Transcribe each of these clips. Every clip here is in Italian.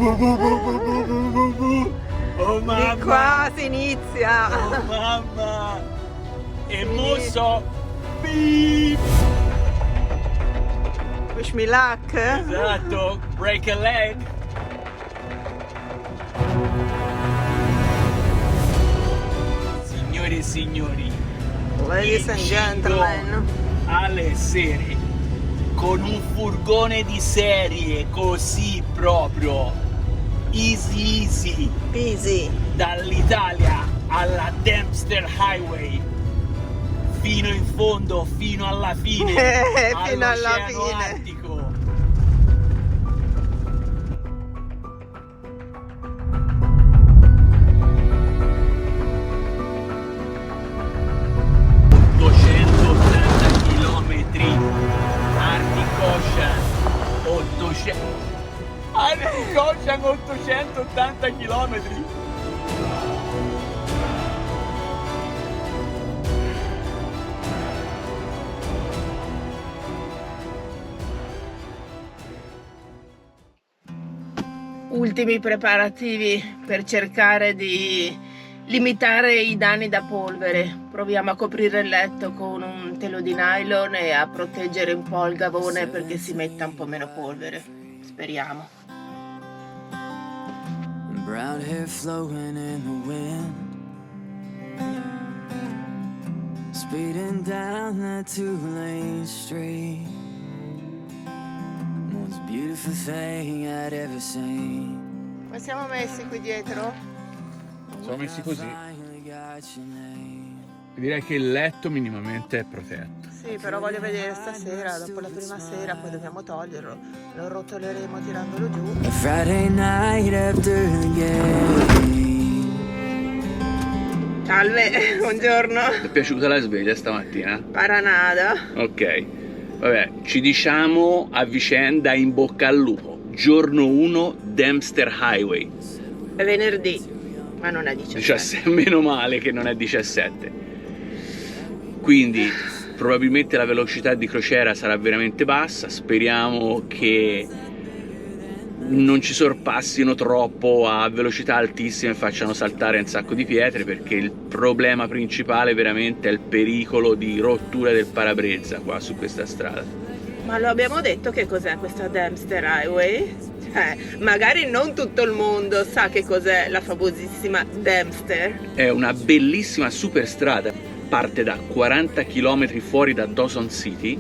Oh Di mamma! qua si inizia. Oh mamma! E mo so... Beep! Wish me luck. Esatto, break a leg! Signore e signori, Ladies and il gentlemen. alle sere con un furgone di serie così proprio easy easy Easy. dall'Italia alla Dempster Highway fino in fondo, fino alla fine, Fino alla all'Oceano fine. Artico. Chilometri Arctic Ocean 880 chilometri. Ultimi preparativi per cercare di limitare i danni da polvere. Proviamo a coprire il letto con un telo di nylon e a proteggere un po' il gavone perché si metta un po' meno polvere. Speriamo. Brown hair flowing in the wind, speeding down that two-lane street, most beautiful thing I'd ever seen. Come siamo messi qui dietro? Siamo messi così. Finally got your name. Direi che il letto minimamente è protetto. Sì, però voglio vedere stasera, dopo la prima sera, poi dobbiamo toglierlo. Lo rotoleremo tirandolo giù. A Friday night after the game. Salve, buongiorno. Ti è piaciuta la sveglia stamattina? Paranada. Ok, vabbè, ci diciamo a vicenda in bocca al lupo. Giorno 1 Dempster Highway. È venerdì, ma non è 17. Meno male che non è 17. Quindi probabilmente la velocità di crociera sarà veramente bassa. Speriamo che non ci sorpassino troppo a velocità altissime e facciano saltare un sacco di pietre, perché il problema principale veramente è il pericolo di rottura del parabrezza qua su questa strada. Ma lo abbiamo detto che cos'è questa Dempster Highway? Magari non tutto il mondo sa che cos'è la famosissima Dempster. È una bellissima superstrada, parte da 40 km fuori da Dawson City,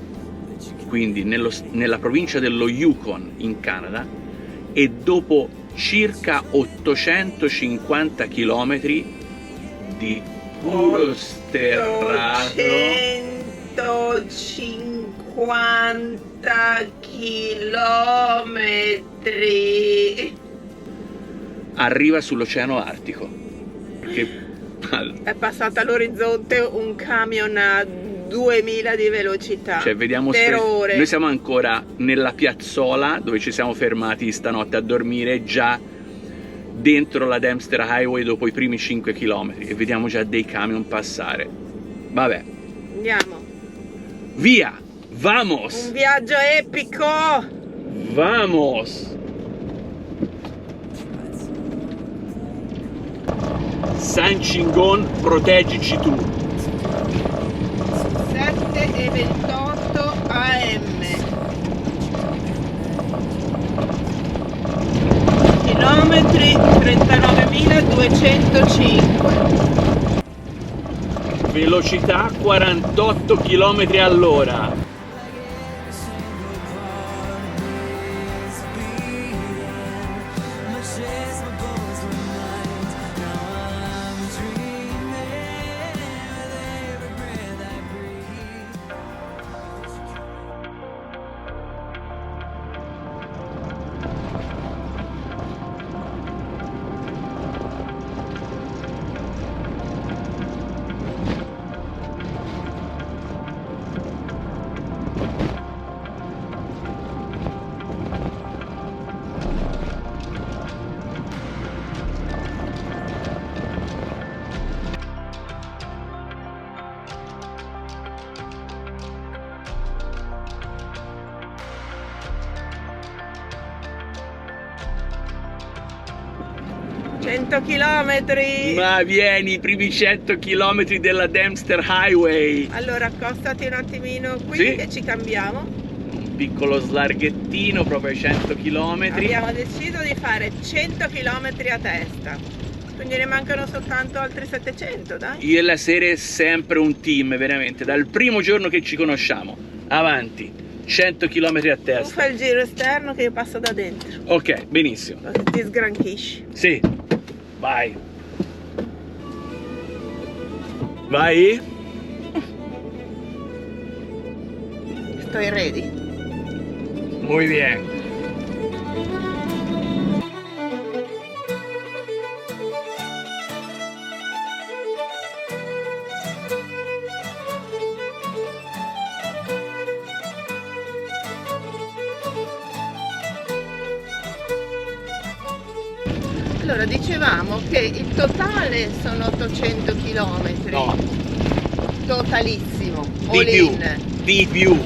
quindi nella provincia dello Yukon in Canada, e dopo circa 850 km di puro sterrato 150 chilometri. arriva sull'Oceano Artico. Che È passato all'orizzonte un camion a 2000 di velocità, cioè, vediamo per ore. Noi siamo ancora nella piazzola dove ci siamo fermati stanotte a dormire, già dentro la Dempster Highway dopo i primi 5 km, e vediamo già dei camion passare. Vabbè, Andiamo. via! Vamos! Un viaggio epico! Vamos! San Chingon, proteggici tu! 7:28 AM. Chilometri 39.205. Velocità 48 km all'ora. 100 chilometri! Ma vieni, i primi 100 km della Dempster Highway. Allora accostati un attimino qui Sì. che ci cambiamo. Un piccolo slarghettino proprio ai 100 km. Abbiamo deciso di fare 100 km a testa, quindi ne mancano soltanto altri 700, dai. Io e la Sere è sempre un team, veramente, dal primo giorno che ci conosciamo. Avanti, 100 km a Tu testa. fai il giro esterno che io passo da dentro, Ok, benissimo. così ti sgranchisci. Sì, vai. Vai. Sto ready. Muy bien. Allora dicevamo che il totale sono 800 km. No, Totalissimo. di All più, in. di più.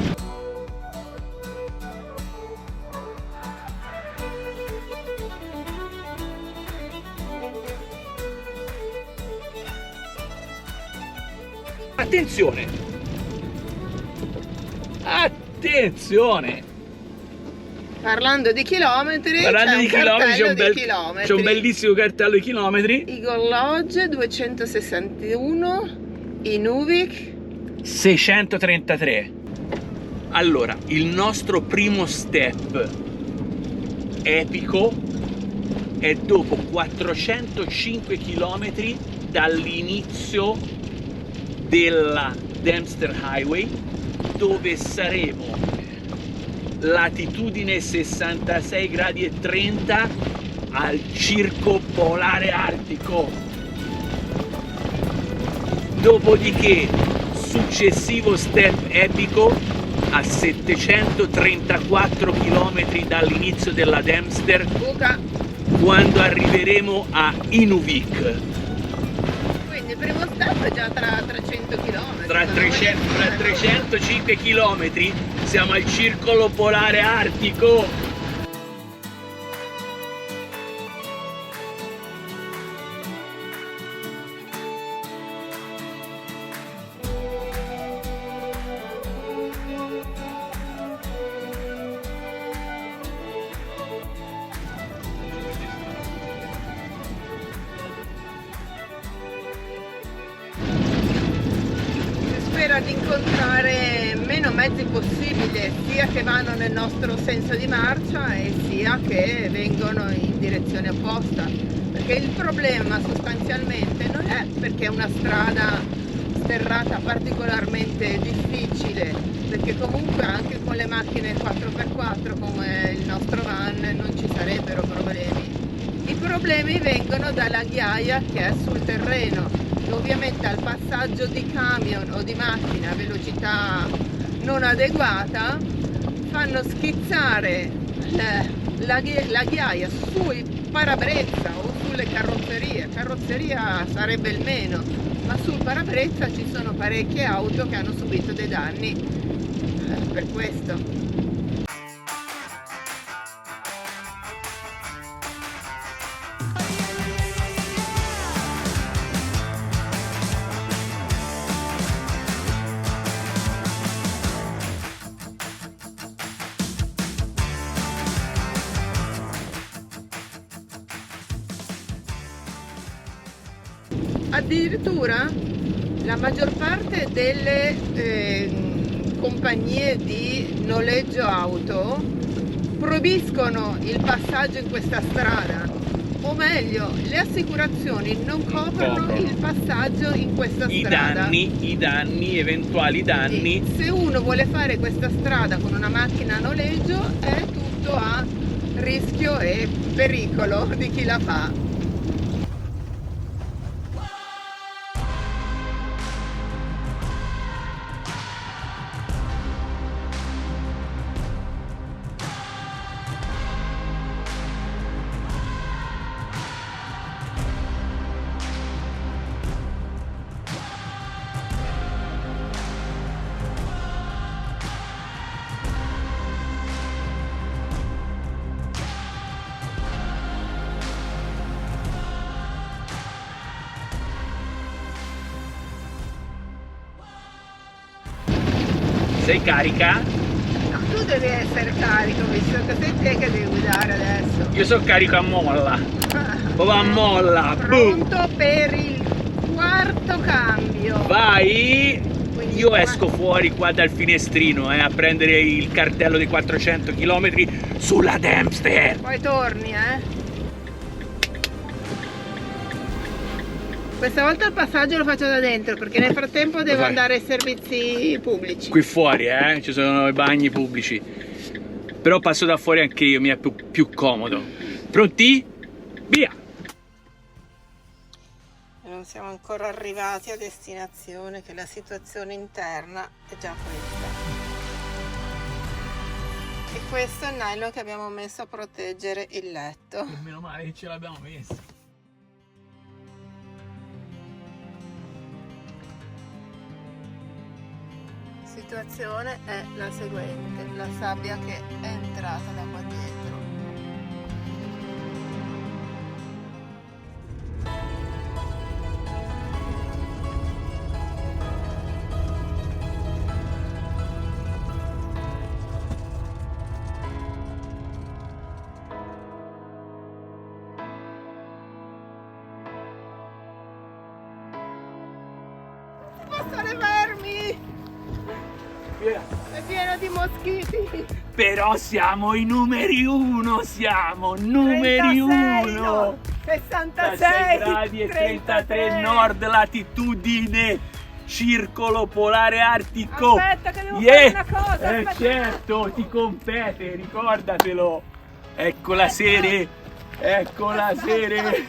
Attenzione! Attenzione! Parlando di chilometri, Parlando c'è di un chilometri, cartello di chilometri. c'è un bellissimo cartello di chilometri. Eagle Lodge 261, Inuvik. 633. Allora, il nostro primo step epico è dopo 405 km dall'inizio della Dempster Highway, dove saremo latitudine 66 gradi e 30 al circo polare artico. Dopodiché, successivo step epico a 734 km dall'inizio della Dempster, Buca. quando arriveremo a Inuvik. Quindi il primo step è già tra 300 km. Tra 305 km siamo al circolo polare artico. Si spera di incontrare meno mezzi possibile, sia che vanno nel nostro senso di marcia e sia che vengono in direzione opposta, perché il problema sostanzialmente non è perché è una strada sterrata particolarmente difficile, perché comunque anche con le macchine 4x4 come il nostro van non ci sarebbero problemi. I problemi vengono dalla ghiaia che è sul terreno, che ovviamente al passaggio di camion o di macchina a velocità non adeguata fanno schizzare la ghiaia sui parabrezza o sulle carrozzerie. Carrozzeria sarebbe il meno, ma sul parabrezza ci sono parecchie auto che hanno subito dei danni per questo. Addirittura la maggior parte delle compagnie di noleggio auto proibiscono il passaggio in questa strada, o meglio, le assicurazioni non coprono il passaggio in questa strada. I danni, eventuali danni. Sì, se uno vuole fare questa strada con una macchina a noleggio è tutto a rischio e pericolo di chi la fa. Sei carica? No, tu devi essere carico, visto che sei te che devi guidare adesso. Io sono carico a molla. Proprio a molla. Boom. Pronto per il quarto cambio. Vai! Quindi Io qua- esco fuori qua dal finestrino a prendere il cartello dei 400 km sulla Dempster. Poi torni, Questa volta il passaggio lo faccio da dentro perché nel frattempo devo Vai. andare ai servizi pubblici. Qui fuori, ci sono i bagni pubblici. Però passo da fuori anche io, mi è più comodo. Pronti? Via! Non siamo ancora arrivati a destinazione, che la situazione interna è già questa. E questo è il nylon che abbiamo messo a proteggere il letto. Meno male che ce l'abbiamo messa. La situazione è la seguente, la sabbia che è entrata da qua dietro. Posso levarmi? Via. È pieno di moschiti. Però siamo i numeri uno, siamo numeri 36, uno. no, 66 gradi e 33 33 nord latitudine, circolo polare artico. Aspetta che devo fare una cosa, aspetta. Certo, ti compete, ricordatelo. Ecco la serie, ecco la serie.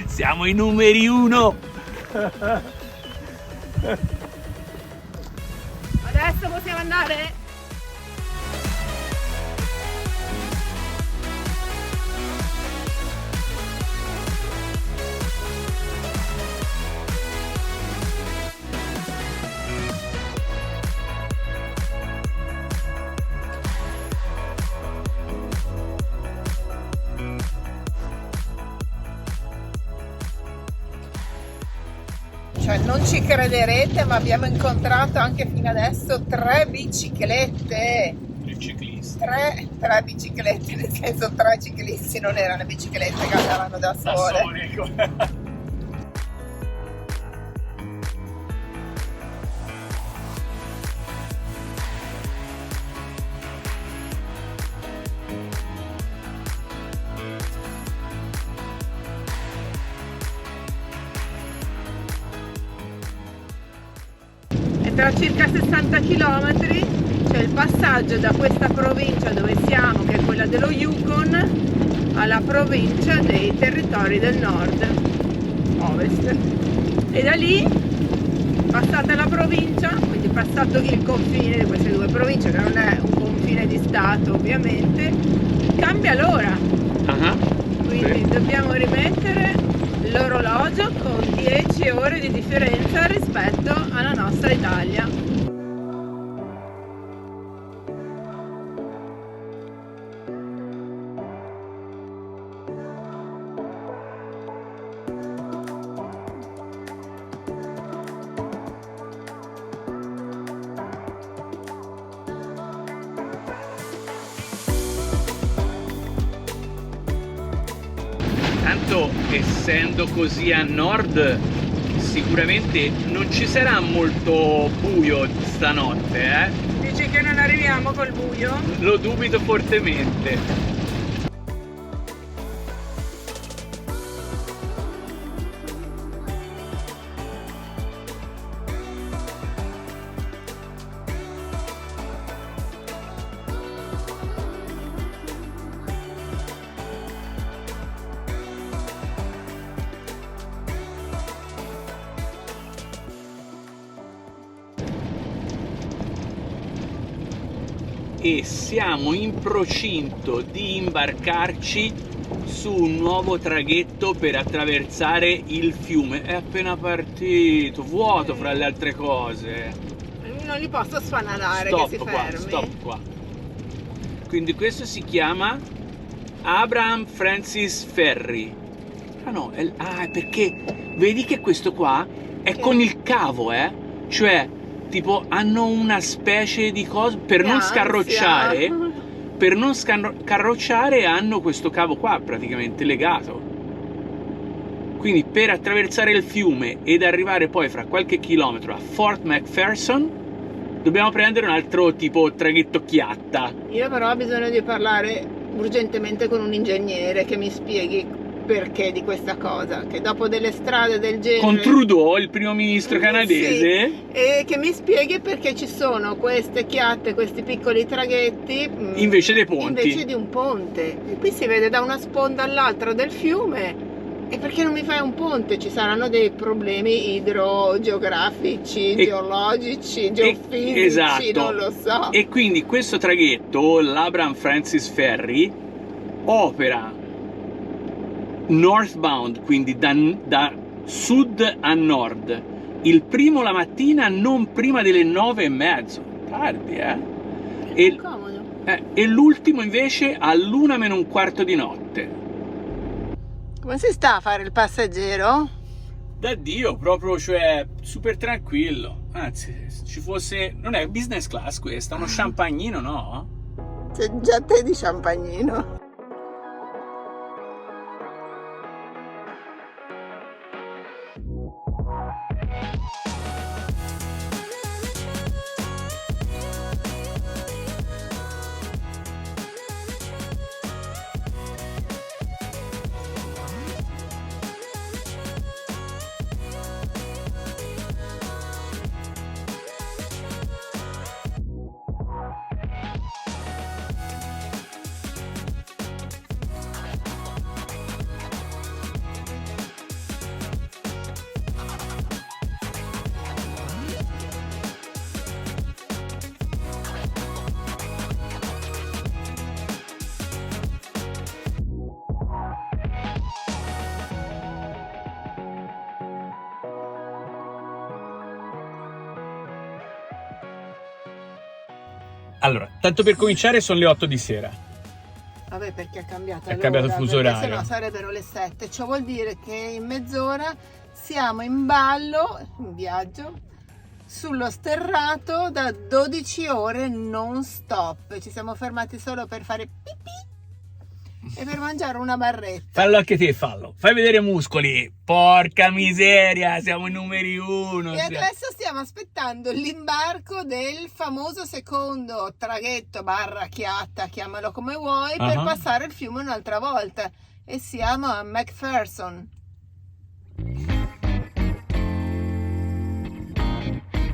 Siamo i numeri uno. Adesso possiamo andare? Cioè, non ci crederete, ma abbiamo incontrato anche fino adesso 3 biciclette. Il ciclista. Tre biciclette, nel senso 3 ciclisti, non erano le biciclette che andavano da sole. E tra circa 60 km c'è il passaggio da questa provincia dove siamo, che è quella dello Yukon, alla provincia dei territori del nord ovest, e da lì, passata la provincia, quindi passato il confine di queste due province, che non è un confine di stato ovviamente, cambia l'ora, quindi dobbiamo rimettere l'orologio con 10 ore di differenza rispetto alla nostra Italia. Tanto essendo così a nord sicuramente non ci sarà molto buio stanotte, Dici che non arriviamo col buio? Lo dubito fortemente. E siamo in procinto di imbarcarci su un nuovo traghetto per attraversare il fiume. È appena partito, vuoto fra le altre cose. Non li posso sfanalare Stop che si qua, fermi. stop qua. Quindi questo si chiama Abraham Francis Ferry. Ah no, è perché vedi che questo qua è con il cavo, Cioè, tipo, hanno una specie di cosa per non Ansia. scarrocciare. Per non scarrocciare hanno questo cavo qua praticamente legato. Quindi per attraversare il fiume ed arrivare poi fra qualche chilometro a Fort McPherson dobbiamo prendere un altro tipo traghetto chiatta. Io però ho bisogno di parlare urgentemente con un ingegnere che mi spieghi perché di questa cosa, che dopo delle strade del genere... Con Trudeau, il primo ministro canadese. Sì, e che mi spieghi perché ci sono queste chiatte, questi piccoli traghetti Invece dei ponti. invece di un ponte. E qui si vede da una sponda all'altra del fiume. E perché non mi fai un ponte? Ci saranno dei problemi idrogeografici, geologici, geofisici, esatto. non lo so. E quindi questo traghetto, l'Abraham Francis Ferry, opera northbound, quindi da sud a nord, il primo la mattina non prima delle 9:30, tardi, È comodo. E l'ultimo invece all'1:45 di notte. Come si sta a fare il passeggero? Da Dio, proprio, cioè, super tranquillo. Anzi, se ci fosse... Non è business class questa, uno champagnino, no? C'è già te di champagnino. Allora, tanto per cominciare sono le 8 di sera. Vabbè, perché è cambiato È cambiato il fuso orario. Se no sarebbero le 7. Ciò vuol dire che in mezz'ora siamo in ballo, in viaggio, sullo sterrato da 12 ore non stop. Ci siamo fermati solo per fare pipì e per mangiare una barretta. Fallo anche te, fallo. Fai vedere muscoli. Porca miseria, siamo i numeri uno. E adesso stiamo aspettando l'imbarco del famoso secondo traghetto barra chiatta, chiamalo come vuoi, per passare il fiume un'altra volta. E siamo a McPherson.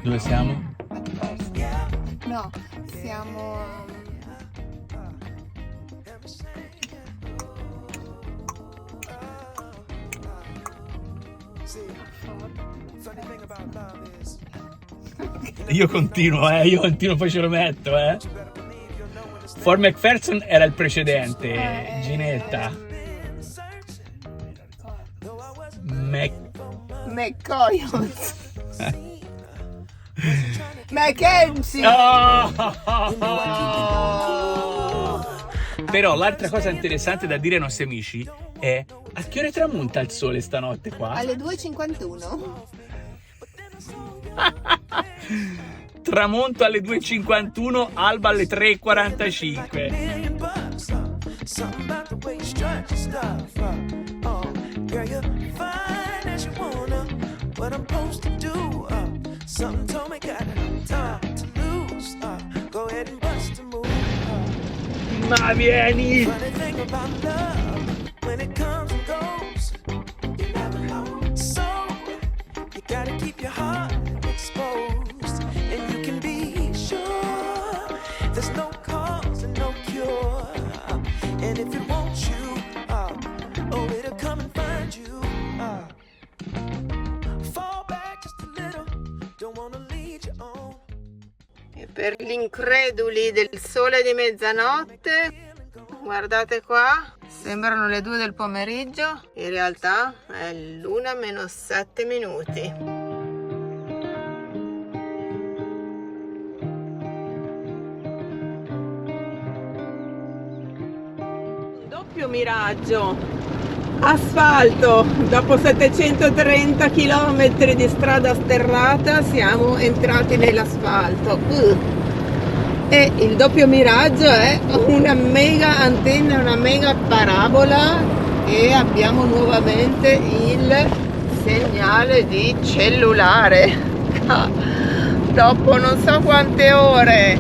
Dove siamo? McPherson. No, siamo... Io continuo, poi ce lo metto, Fort McPherson era il precedente, Ginetta. McCoyons. Mackenzie. Però l'altra cosa interessante da dire ai nostri amici è: a che ore tramonta il sole stanotte qua? Alle 2:51. Tramonto alle 2:51, alba alle 3:45. Ma vieni! E per gli increduli del sole di mezzanotte, guardate qua, sembrano le 2 del pomeriggio, in realtà è l'1:07. Doppio miraggio Asfalto, dopo 730 km di strada sterrata siamo entrati nell'asfalto. E il doppio miraggio è una mega antenna, una mega parabola, e abbiamo nuovamente il segnale di cellulare. Dopo non so quante ore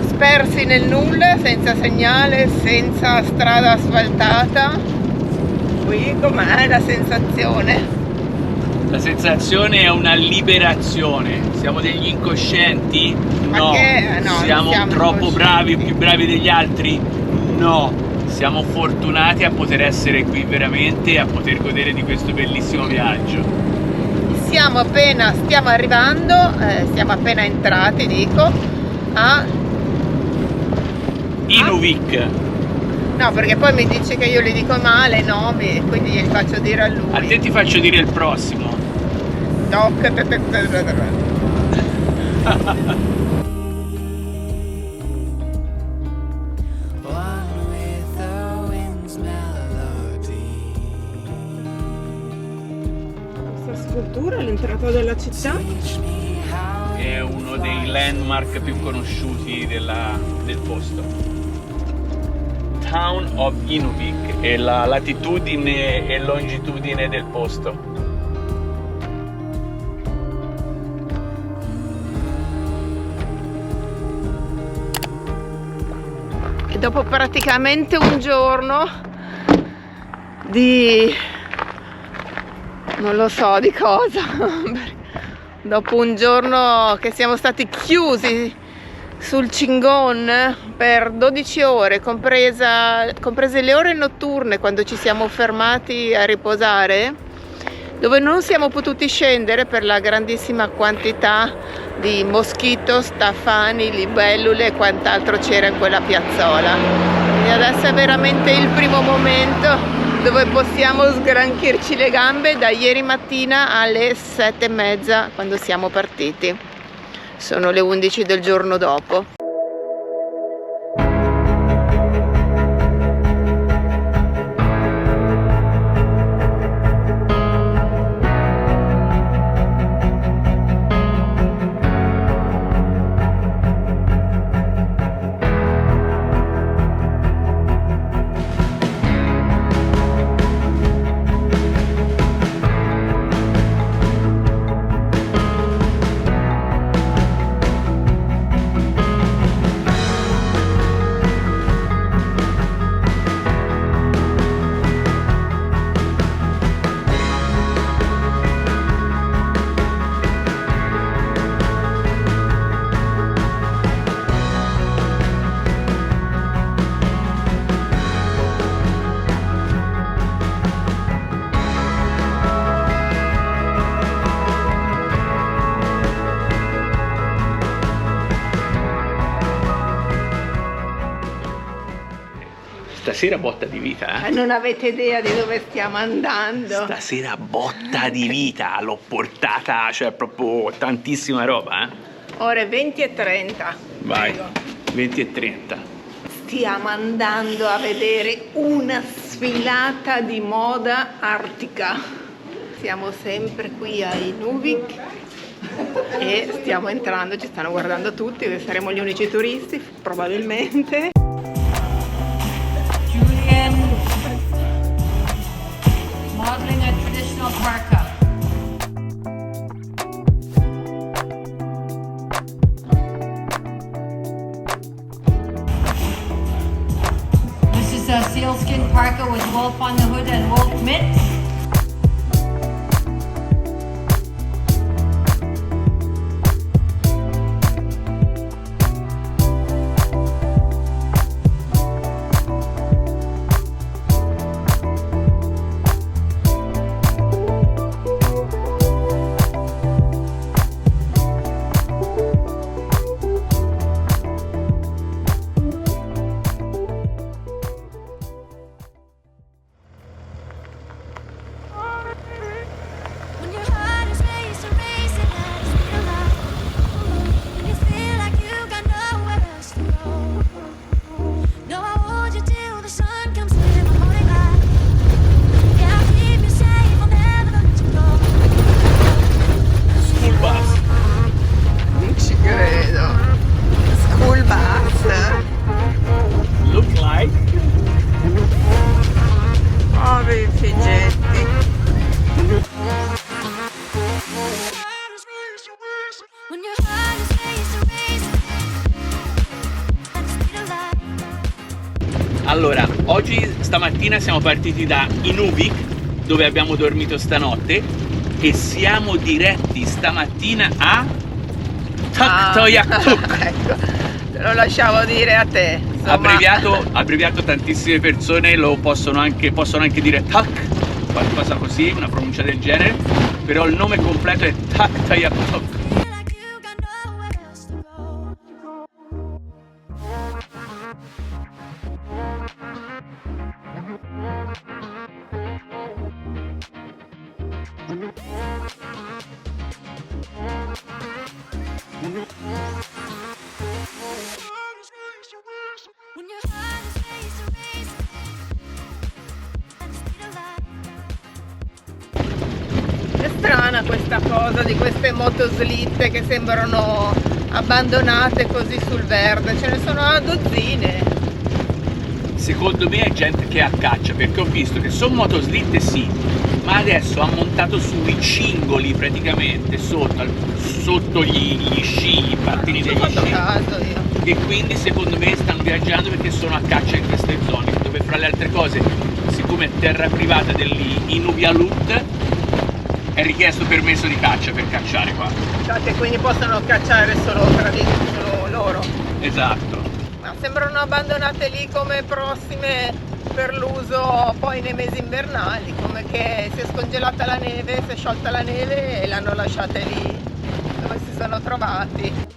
spersi nel nulla, senza segnale, senza strada asfaltata. Qui com'è la sensazione? La sensazione è una liberazione. Siamo degli incoscienti? No. No, siamo troppo incoscienti. bravi, più bravi degli altri? No. Siamo fortunati a poter essere qui veramente e a poter godere di questo bellissimo viaggio. Stiamo appena entrati, dico, a Inuvik. no, perché poi mi dice che io li dico male i nomi e quindi glieli faccio dire a A lui. te ti faccio dire il prossimo. One with the wind's melody. Questa scultura all'entrata della città. Teach me how È uno dei landmark più conosciuti del posto. Town of Inuvik è la latitudine e longitudine del posto. E dopo praticamente un giorno di non lo so di cosa, dopo un giorno che siamo stati chiusi sul Chingon per 12 ore, comprese le ore notturne quando ci siamo fermati a riposare, dove non siamo potuti scendere per la grandissima quantità di moschito, stafani, libellule e quant'altro c'era in quella piazzola. E adesso è veramente il primo momento dove possiamo sgranchirci le gambe da ieri mattina alle 7:30 quando siamo partiti. Sono le 11 del giorno dopo. Stasera botta di vita, eh? Non avete idea di dove stiamo andando. Stasera botta di vita, l'ho portata, cioè proprio tantissima roba, eh? Ore 20:30. Vai, Prego. 20:30. Stiamo andando a vedere una sfilata di moda artica. Siamo sempre qui a Inuvik e stiamo entrando, ci stanno guardando tutti, saremo gli unici turisti probabilmente. Julian modeling a traditional parka. This is a sealskin parka with wolf on the hood and wolf mitts. Allora, stamattina siamo partiti da Inuvik, dove abbiamo dormito stanotte, e siamo diretti stamattina a Tuktoyaktuk. Ecco, te lo lasciavo dire a te. Insomma. Abbreviato tantissime persone possono anche dire Tak, qualcosa così, una pronuncia del genere, però il nome completo è Tuktoyaktuk. È strana questa cosa di queste motoslitte che sembrano abbandonate così sul verde, ce ne sono a dozzine. Secondo me è gente che è a caccia, perché ho visto che sono motoslitte sì, ma adesso ha montato sui cingoli praticamente sotto gli sci, i pattini degli sci. Caso io. E quindi secondo me stanno viaggiando perché sono a caccia in queste zone, dove fra le altre cose, siccome è terra privata dell'Inuvialut, è richiesto permesso di caccia per cacciare qua. Che quindi possono cacciare solo loro. Esatto. Ma sembrano abbandonate lì come prossime per l'uso poi nei mesi invernali, come che si è scongelata la neve, si è sciolta la neve e l'hanno lasciate lì dove si sono trovati.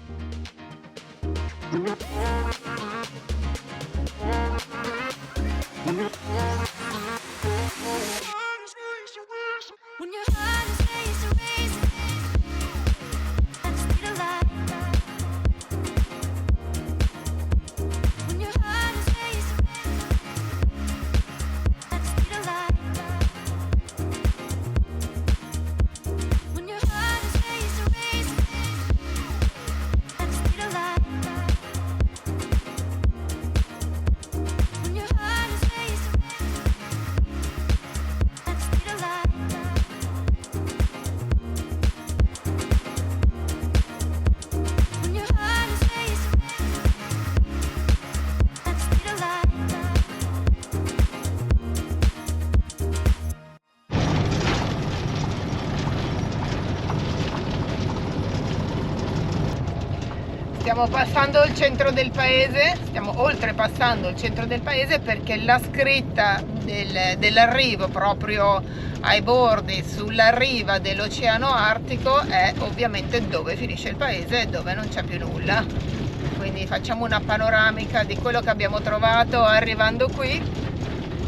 Stiamo passando il centro del paese, stiamo oltrepassando il centro del paese perché la scritta dell'arrivo proprio ai bordi sulla riva dell'Oceano Artico è ovviamente dove finisce il paese e dove non c'è più nulla. Quindi facciamo una panoramica di quello che abbiamo trovato arrivando qui.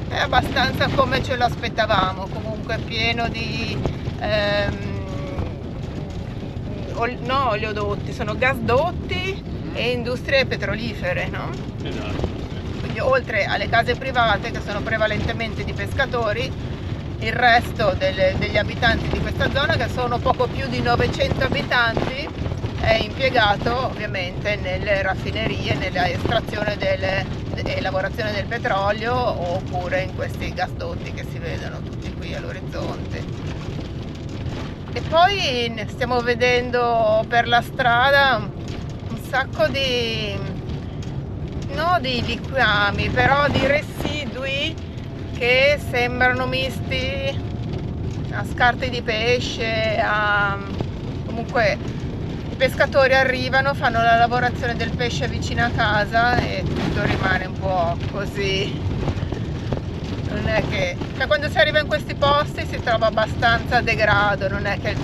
È abbastanza come ce lo aspettavamo, comunque pieno di no oleodotti, sono gasdotti e industrie petrolifere, no? Esatto. Quindi oltre alle case private che sono prevalentemente di pescatori, il resto degli abitanti di questa zona, che sono poco più di 900 abitanti, è impiegato ovviamente nelle raffinerie, nella estrazione e lavorazione del petrolio, oppure in questi gasdotti che si vedono tutti qui all'orizzonte. E poi stiamo vedendo per la strada un sacco non di liquami, però di residui che sembrano misti a scarti di pesce, comunque i pescatori arrivano, fanno la lavorazione del pesce vicino a casa e tutto rimane un po' così. Non è che, cioè, quando si arriva in questi posti si trova abbastanza degrado, non è che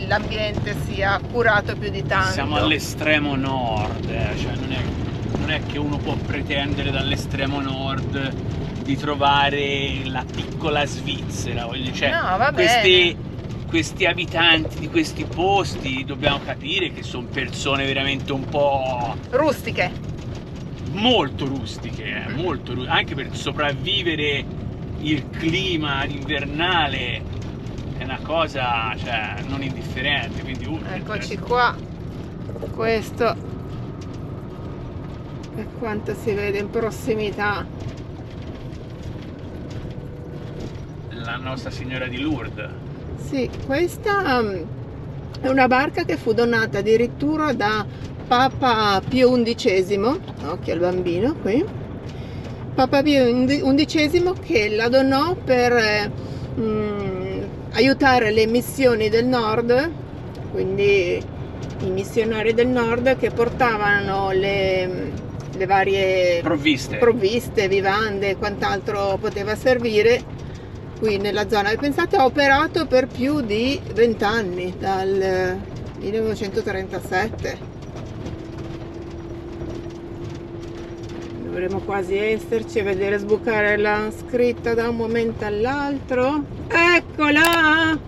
l'ambiente sia curato più di tanto. Siamo all'estremo nord, cioè non è che uno può pretendere dall'estremo nord di trovare la piccola Svizzera, cioè, no, va bene. Questi abitanti di questi posti dobbiamo capire che sono persone veramente un po' rustiche, molto rustiche, anche per sopravvivere il clima invernale è una cosa, cioè, non indifferente, quindi eccoci qua, questo è quanto si vede in prossimità la Nostra Signora di Lourdes. Sì, questa è una barca che fu donata addirittura da Papa Pio XI, occhio al bambino qui, Papa Pio XI che la donò per aiutare le missioni del nord, quindi i missionari del nord che portavano le varie provviste, vivande e quant'altro poteva servire qui nella zona. E pensate, ha operato per più di 20 anni, dal 1937. Dovremmo quasi esserci e vedere sbucare la scritta da un momento all'altro. Eccola!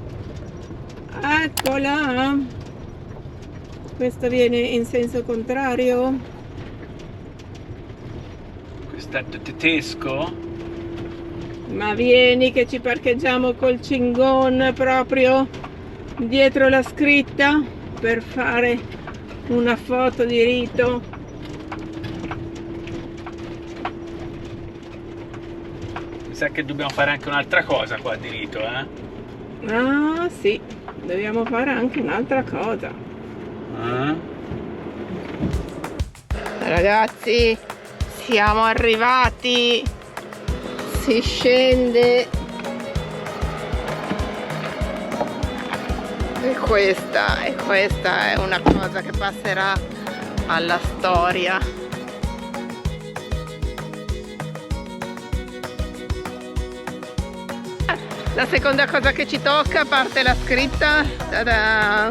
Eccola! Questa viene in senso contrario. Questo è tedesco? Ma vieni che ci parcheggiamo col cingon proprio dietro la scritta per fare una foto di rito. Mi sa che dobbiamo fare anche un'altra cosa qua di rito, eh? Ah sì, dobbiamo fare anche un'altra cosa. Ragazzi, siamo arrivati. Si scende. E questa è una cosa che passerà alla storia. La seconda cosa che ci tocca, a parte la scritta, tada,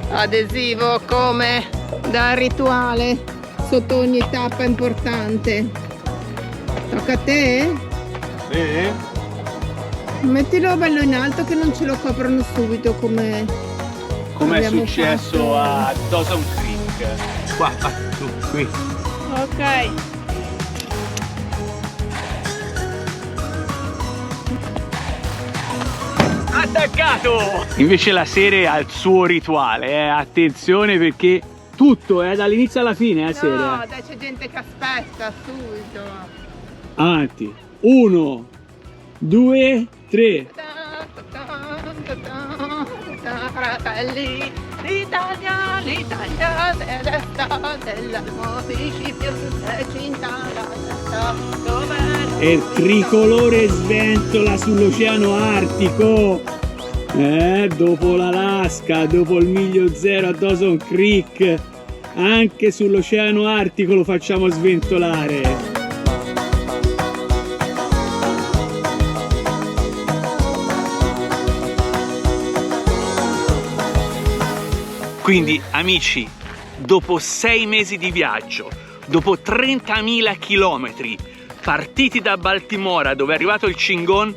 adesivo come da rituale sotto ogni tappa importante. Tocca a te? Sì. Mettilo bello in alto che non ce lo coprono subito come è successo a Dawson Creek. Qua, tu, qui. Ok. Attaccato! Invece la serie ha il suo rituale, attenzione perché tutto è dall'inizio alla fine, serie. No, dai, c'è gente che aspetta subito. Avanti. 1, 2, 3. Fratelli d'Italia, l'Italia dell'esta del municipio è cinta la testa dove E il tricolore sventola sull'Oceano Artico. Dopo l'Alaska, dopo il miglio zero a Dawson Creek, anche sull'Oceano Artico lo facciamo sventolare. Quindi, amici, dopo 6 mesi di viaggio, dopo 30.000 chilometri, partiti da Baltimora, dove è arrivato il cingon,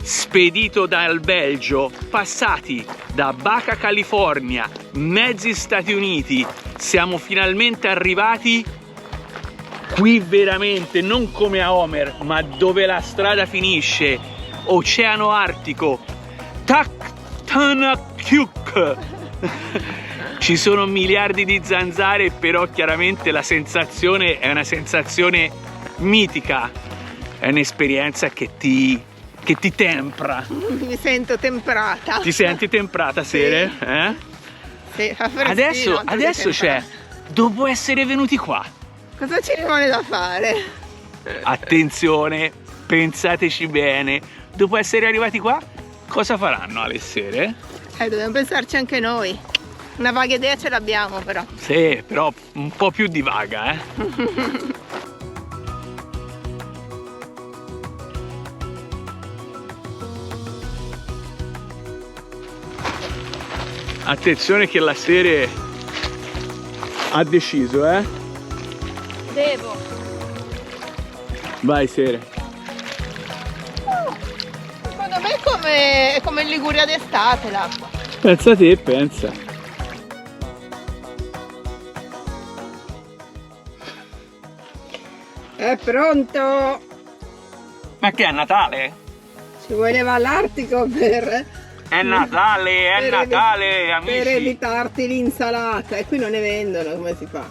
spedito dal Belgio, passati da Baja California, mezzi Stati Uniti, siamo finalmente arrivati qui veramente, non come a Homer, ma dove la strada finisce, Oceano Artico, Taktanakuk. Ci sono miliardi di zanzare, però chiaramente la sensazione è una sensazione mitica, è un'esperienza che ti tempra. mi sento temprata. Ti senti temprata, Sere? Sì. Eh? Sì, fa freschino, Adesso c'è, dopo essere venuti qua. Cosa ci rimane da fare? Attenzione, pensateci bene, dopo essere arrivati qua, cosa faranno alle sere? Dobbiamo pensarci anche noi. Una vaga idea ce l'abbiamo però. Sì, però un po' più di vaga, Attenzione che la Sere ha deciso, Devo. Vai, Sere. Secondo me è come in Liguria d'estate l'acqua. Pensa te, pensa. È pronto! Ma che è Natale? Ci voleva l'Artico per... È Natale, per Natale, amici. Per evitarti l'insalata. E qui non ne vendono, come si fa?